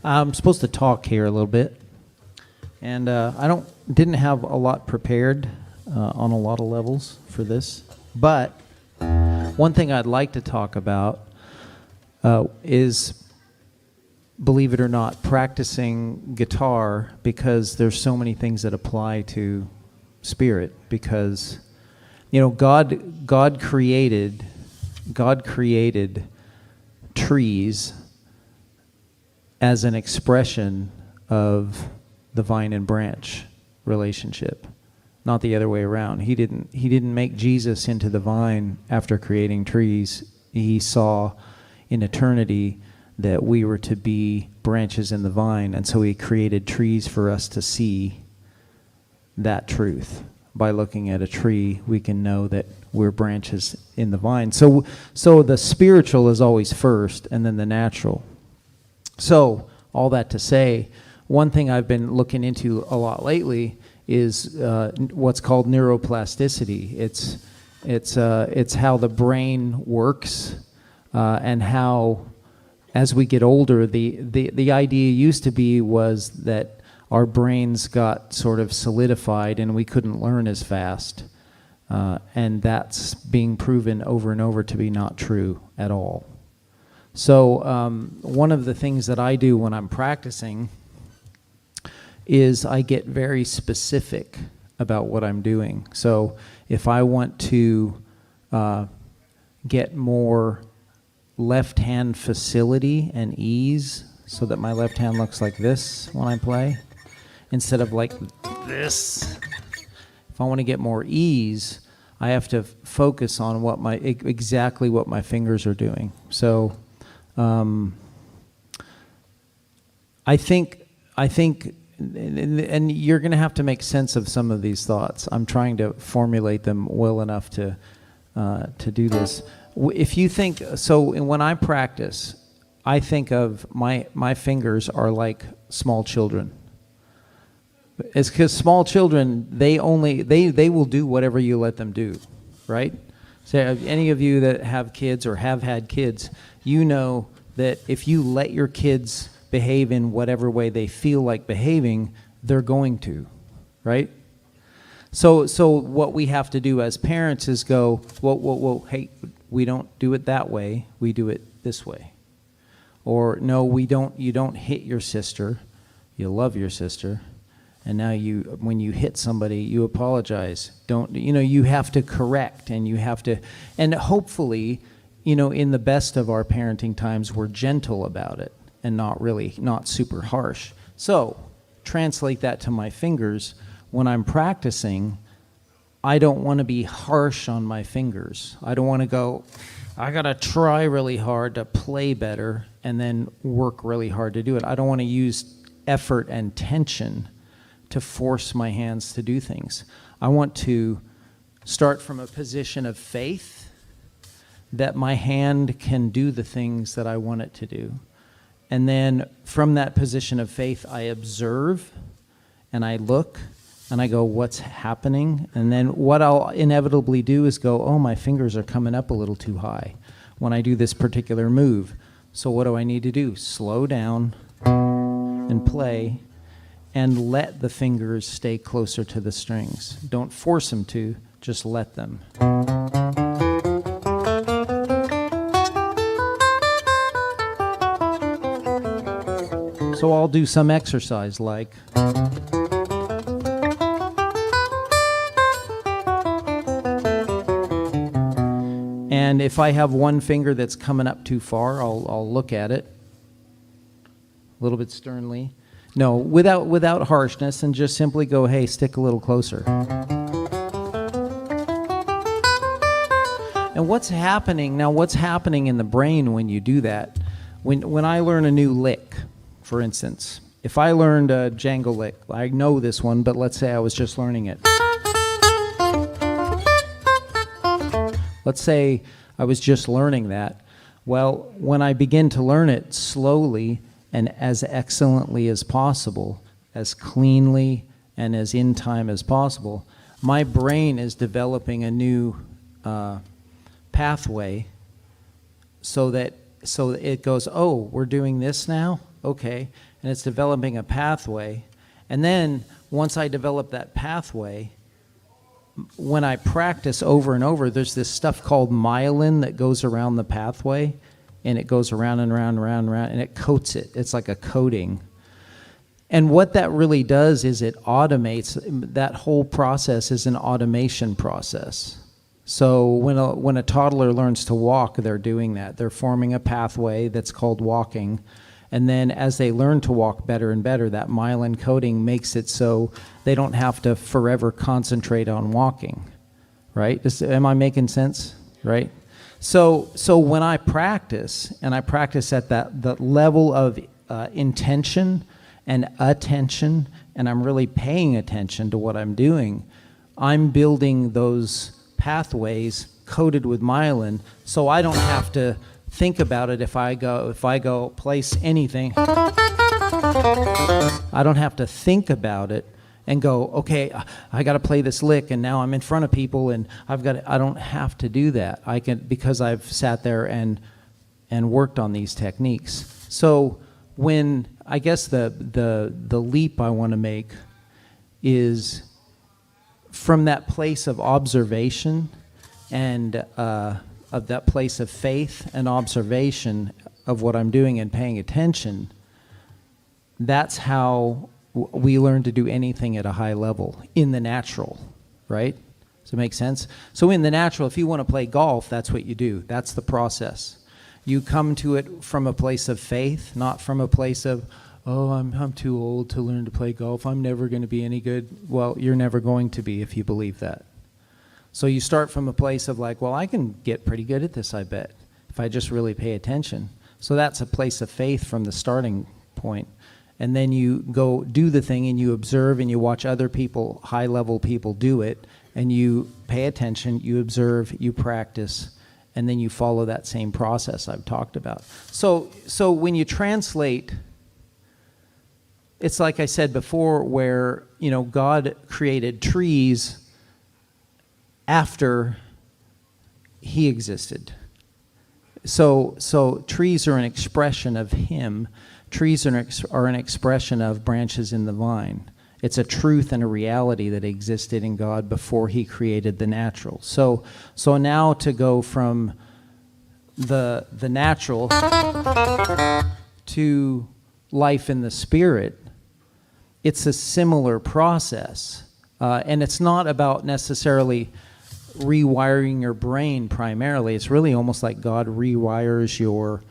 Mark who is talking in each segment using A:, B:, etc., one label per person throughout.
A: I'm supposed to talk here a little bit, and I didn't have a lot prepared on a lot of levels for this, but one thing I'd like to talk about is, believe it or not, practicing guitar, because there's so many things that apply to spirit. Because God created trees as an expression of the vine and branch relationship, not the other way around. He didn't make Jesus into the vine after creating trees. He saw in eternity that we were to be branches in the vine, and so he created trees for us to see that truth. By looking at a tree, we can know that we're branches in the vine. So the spiritual is always first, and then the natural. So all that to say, one thing I've been looking into a lot lately is what's called neuroplasticity. It's how the brain works, and how, as we get older, the idea used to be was that our brains got sort of solidified and we couldn't learn as fast. And that's being proven over and over to be not true at all. So one of the things that I do when I'm practicing is I get very specific about what I'm doing. So if I want to get more left hand facility and ease, so that my left hand looks like this when I play, instead of like this, if I want to get more ease, I have to focus on exactly what my fingers are doing. So I think, and you're going to have to make sense of some of these thoughts. I'm trying to formulate them well enough to do this. If you think, so when I practice, I think of my fingers are like small children. It's because small children, they will do whatever you let them do, right? So any of you that have kids or have had kids, you know that if you let your kids behave in whatever way they feel like behaving, they're going to, right? So what we have to do as parents is go, whoa, hey, we don't do it that way, we do it this way. Or no, you don't hit your sister, you love your sister. And now when you hit somebody, you apologize. You have to correct, and hopefully, in the best of our parenting times, we're gentle about it and not super harsh. So translate that to my fingers. When I'm practicing, I don't want to be harsh on my fingers. I don't want to go, I got to try really hard to play better and then work really hard to do it. I don't want to use effort and tension to force my hands to do things. I want to start from a position of faith that my hand can do the things that I want it to do. And then from that position of faith, I observe and I look and I go, what's happening? And then what I'll inevitably do is go, oh, my fingers are coming up a little too high when I do this particular move. So what do I need to do? Slow down and play, and let the fingers stay closer to the strings. Don't force them to, just let them. So I'll do some exercise like, and if I have one finger that's coming up too far, I'll look at it a little bit sternly. No, without harshness, and just simply go, hey, stick a little closer. And what's happening in the brain when you do that? When I learn a new lick, for instance, if I learned a jangle lick, I know this one, but let's say I was just learning it. Let's say I was just learning that. Well, when I begin to learn it slowly and as excellently as possible, as cleanly and as in time as possible, my brain is developing a new pathway so it goes, oh, we're doing this now? okay, and it's developing a pathway. And then once I develop that pathway, when I practice over and over, there's this stuff called myelin that goes around the pathway, and it goes around and around and around and around, and it coats it. It's like a coating. And what that really does is it automates. That whole process is an automation process. So when a toddler learns to walk, they're doing that. They're forming a pathway that's called walking. And then as they learn to walk better and better, that myelin coating makes it so they don't have to forever concentrate on walking, right? Am I making sense, right? So when I practice, and I practice at the level of intention and attention, and I'm really paying attention to what I'm doing, I'm building those pathways coated with myelin, so I don't have to think about it. If I go place anything, I don't have to think about it and go, okay, I got to play this lick, and now I'm in front of people, and I don't have to do that. I can, because I've sat there and worked on these techniques. So when I guess the leap I want to make is from that place of observation and of that place of faith and observation of what I'm doing and paying attention. That's how we learn to do anything at a high level in the natural, right? Does it make sense? So in the natural, if you want to play golf, that's what you do. That's the process. You come to it from a place of faith, not from a place of, oh, I'm too old to learn to play golf. I'm never going to be any good. Well, you're never going to be if you believe that. So you start from a place of like, well, I can get pretty good at this, I bet, if I just really pay attention. So that's a place of faith from the starting point. And then you go do the thing, and you observe, and you watch other people, high-level people, do it, and you pay attention, you observe, you practice, and then you follow that same process I've talked about. So when you translate, it's like I said before, where, you know, God created trees after he existed. So trees are an expression of him. Trees are an expression of branches in the vine. It's a truth and a reality that existed in God before he created the natural. So now to go from the natural to life in the spirit, it's a similar process. And it's not about necessarily rewiring your brain primarily. It's really almost like God rewires your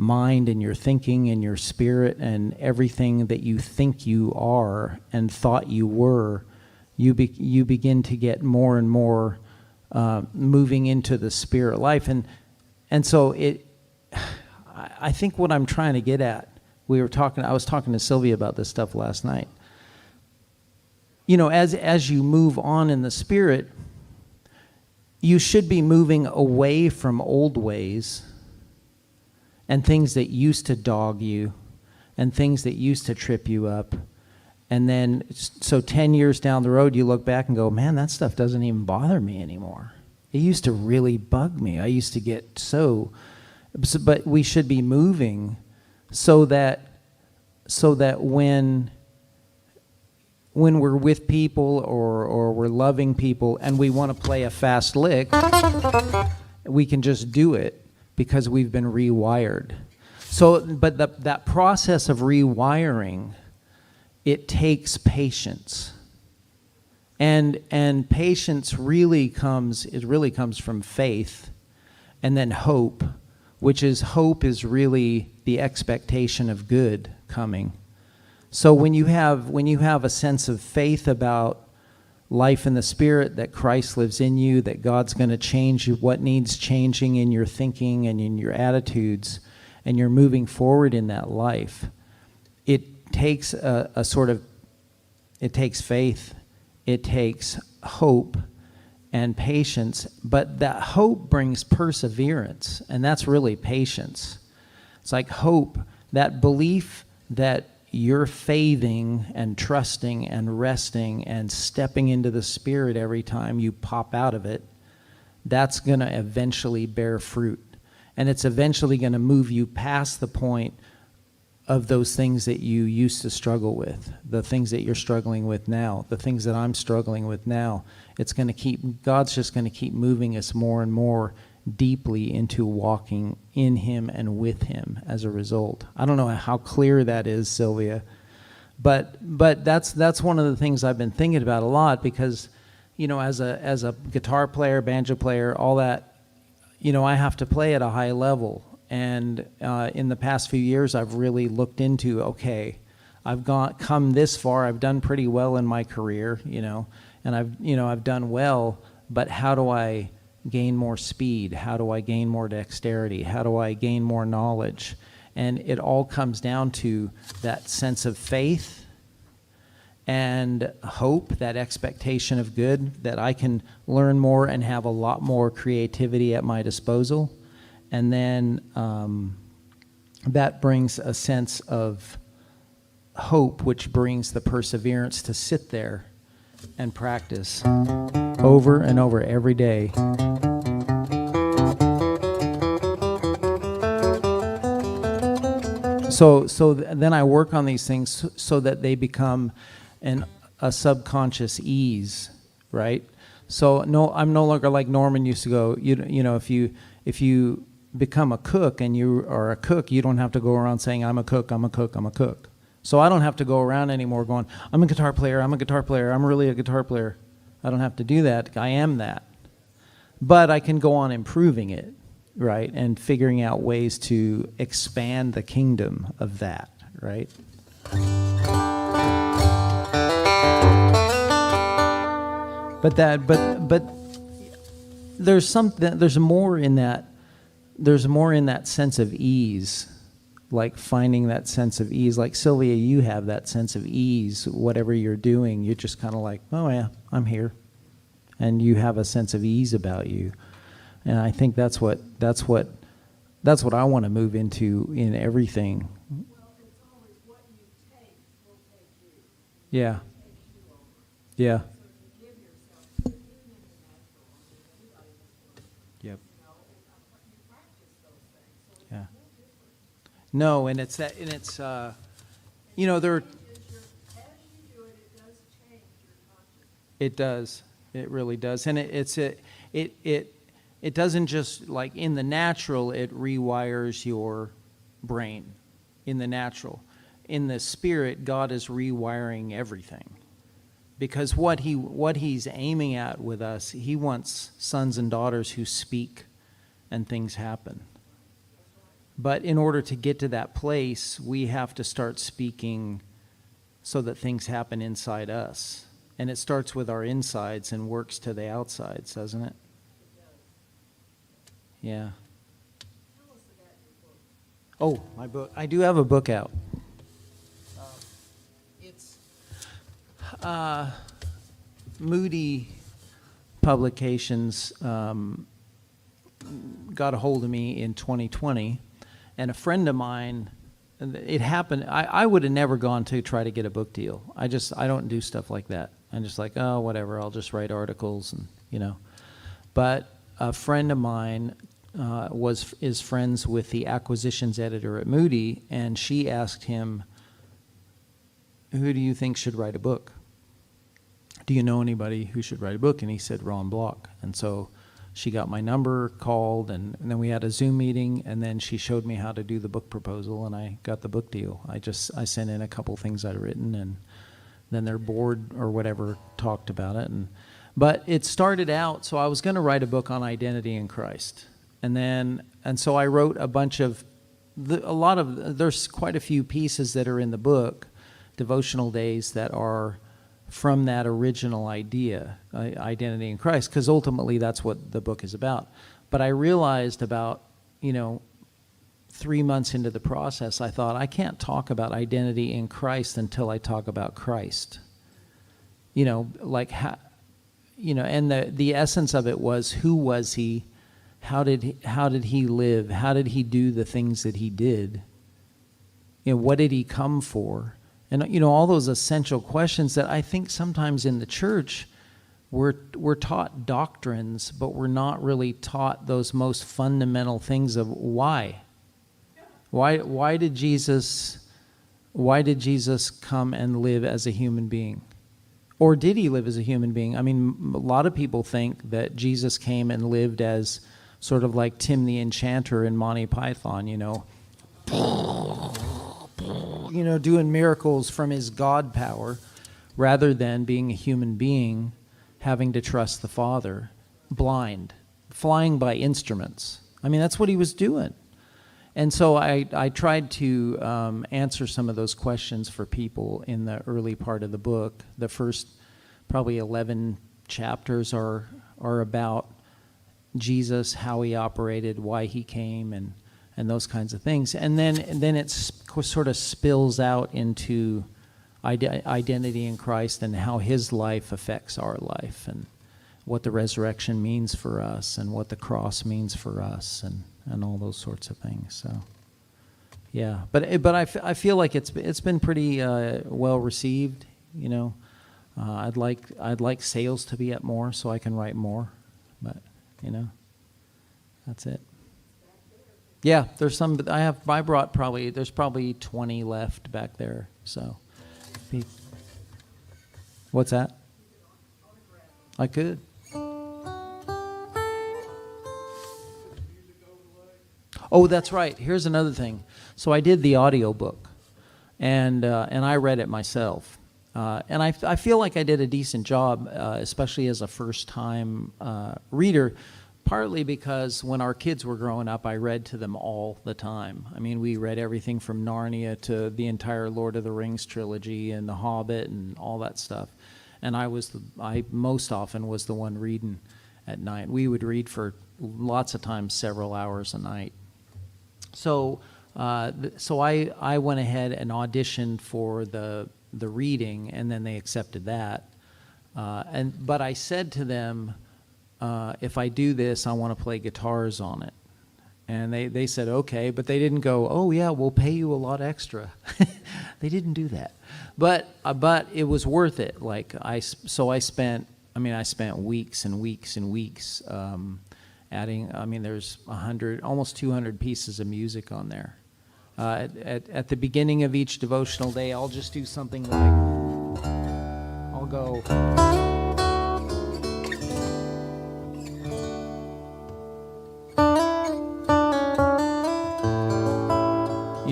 A: mind and your thinking and your spirit, and everything that you think you are and thought you were, you begin to get more and more moving into the spirit life. And so I think what I'm trying to get at, I was talking to Sylvia about this stuff last night. You know, as you move on in the spirit, you should be moving away from old ways and things that used to dog you and things that used to trip you up. And then, so 10 years down the road, you look back and go, man, that stuff doesn't even bother me anymore. It used to really bug me. I used to get but we should be moving so that when we're with people or we're loving people and we want to play a fast lick, we can just do it because we've been rewired. So, but that process of rewiring, it takes patience. And patience really comes from faith, and then hope, which is really the expectation of good coming. So when you have a sense of faith about life in the spirit, that Christ lives in you, that God's going to change you, what needs changing in your thinking and in your attitudes, and you're moving forward in that life, it takes it takes faith, it takes hope and patience, but that hope brings perseverance, and that's really patience. It's like hope, that belief that you're faithing and trusting and resting and stepping into the Spirit every time you pop out of it, that's going to eventually bear fruit. And it's eventually going to move you past the point those things that you used to struggle with, the things that you're struggling with now, the things that I'm struggling with now. God's just going to keep moving us more and more deeply into walking in him and with him as a result. I don't know how clear that is, Sylvia, but that's one of the things I've been thinking about a lot, because, as a guitar player, banjo player, all that, I have to play at a high level. And in the past few years, I've really looked into, okay, I've come this far. I've done pretty well in my career, and I've done well. But how do I gain more speed? How do I gain more dexterity? How do I gain more knowledge? And it all comes down to that sense of faith and hope, that expectation of good, that I can learn more and have a lot more creativity at my disposal. And then that brings a sense of hope, which brings the perseverance to sit there and practice over and over every day. So then I work on these things so that they become a subconscious ease, right? So no, I'm no longer like Norman used to go. If you become a cook and you are a cook, you don't have to go around saying, I'm a cook, I'm a cook, I'm a cook. So I don't have to go around anymore going, I'm a guitar player, I'm a guitar player, I'm really a guitar player. I don't have to do that. I am that. But I can go on improving it, right? And figuring out ways to expand the kingdom of that, right? But there's more in that. There's more in that sense of ease, like finding that sense of ease. Like Sylvia, you have that sense of ease. Whatever you're doing, you're just kind of like, oh yeah, I'm here, and you have a sense of ease about you. And I think that's what I want to move into in everything.
B: Well, it's always what you take will take you.
A: Yeah. Yeah. No, and it's that, and it's, there.
B: As you do it, it does change your consciousness.
A: It does. It really does, and it doesn't just like in the natural. It rewires your brain, in the natural. In the spirit, God is rewiring everything, because what He's aiming at with us, He wants sons and daughters who speak, and things happen. But in order to get to that place, we have to start speaking so that things happen inside us. And it starts with our insides and works to the outsides, doesn't it? Yeah.
B: Tell us about your book.
A: Oh, my book. I do have a book out. It's Moody Publications got a hold of me in 2020. And a friend of mine, it happened, I would have never gone to try to get a book deal. I don't do stuff like that. I'm just like, oh, whatever, I'll just write articles and, But a friend of mine is friends with the acquisitions editor at Moody, and she asked him, who do you think should write a book? Do you know anybody who should write a book? And he said, Ron Block. And so she got my number, called, and then we had a Zoom meeting, and then she showed me how to do the book proposal, and I got the book deal. I sent in a couple things I'd written, and then their board or whatever talked about it. But it started out, so I was going to write a book on identity in Christ. And so I wrote there's quite a few pieces that are in the book, devotional days, that are from that original idea, identity in Christ, because ultimately that's what the book is about. But I realized about, 3 months into the process, I thought, I can't talk about identity in Christ until I talk about Christ. And the essence of it was, who was he? How did he live? How did he do the things that he did? What did he come for? And, all those essential questions that I think sometimes in the church we're taught doctrines, but we're not really taught those most fundamental things of why. Why did Jesus why did Jesus come and live as a human being? Or did he live as a human being? I mean, a lot of people think that Jesus came and lived as sort of like Tim the Enchanter in Monty Python, doing miracles from his God power, rather than being a human being, having to trust the Father, blind, flying by instruments. I mean, that's what he was doing. And so I tried to answer some of those questions for people in the early part of the book. The first probably 11 chapters are about Jesus, how he operated, why he came, and those kinds of things. And then it sort of spills out into identity in Christ and how his life affects our life, and what the resurrection means for us, and what the cross means for us, and all those sorts of things. So, yeah, but I feel like it's been pretty well received. I'd like sales to be up more so I can write more, but that's it. Yeah, there's some. There's probably 20 left back there. So, what's that? I could. Oh, that's right. Here's another thing. So I did the audio book, and I read it myself, and I feel like I did a decent job, especially as a first-time reader. Partly because when our kids were growing up, I read to them all the time. I mean, we read everything from Narnia to the entire Lord of the Rings trilogy and The Hobbit and all that stuff. And I most often was the one reading at night. We would read for lots of times several hours a night. So I went ahead and auditioned for the reading, and then they accepted that. But I said to them, if I do this, I want to play guitars on it. And they said, okay, but they didn't go, oh yeah, we'll pay you a lot extra. They didn't do that. But it was worth it. I spent weeks and weeks and weeks adding. I mean, there's almost 200 pieces of music on there. At the beginning of each devotional day, I'll just do something like, I'll go,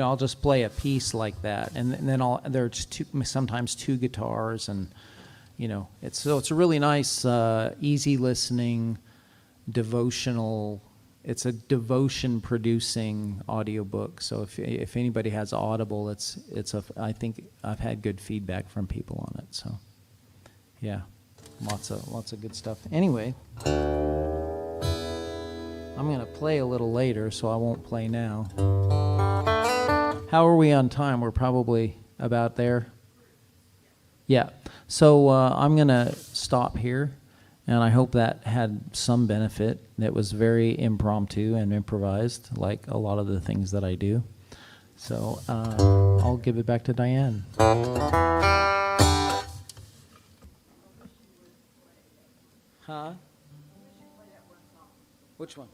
A: I'll just play a piece like that, and then there's sometimes two guitars, and it's a really nice, easy listening, devotional. It's a devotion producing audiobook. So if anybody has Audible, I think I've had good feedback from people on it. So yeah, lots of good stuff. Anyway, I'm gonna play a little later, so I won't play now. How are we on time? We're probably about there. Yeah. So I'm going to stop here, and I hope that had some benefit. It was very impromptu and improvised, like a lot of the things that I do. So I'll give it back to Diane. Huh? Which one?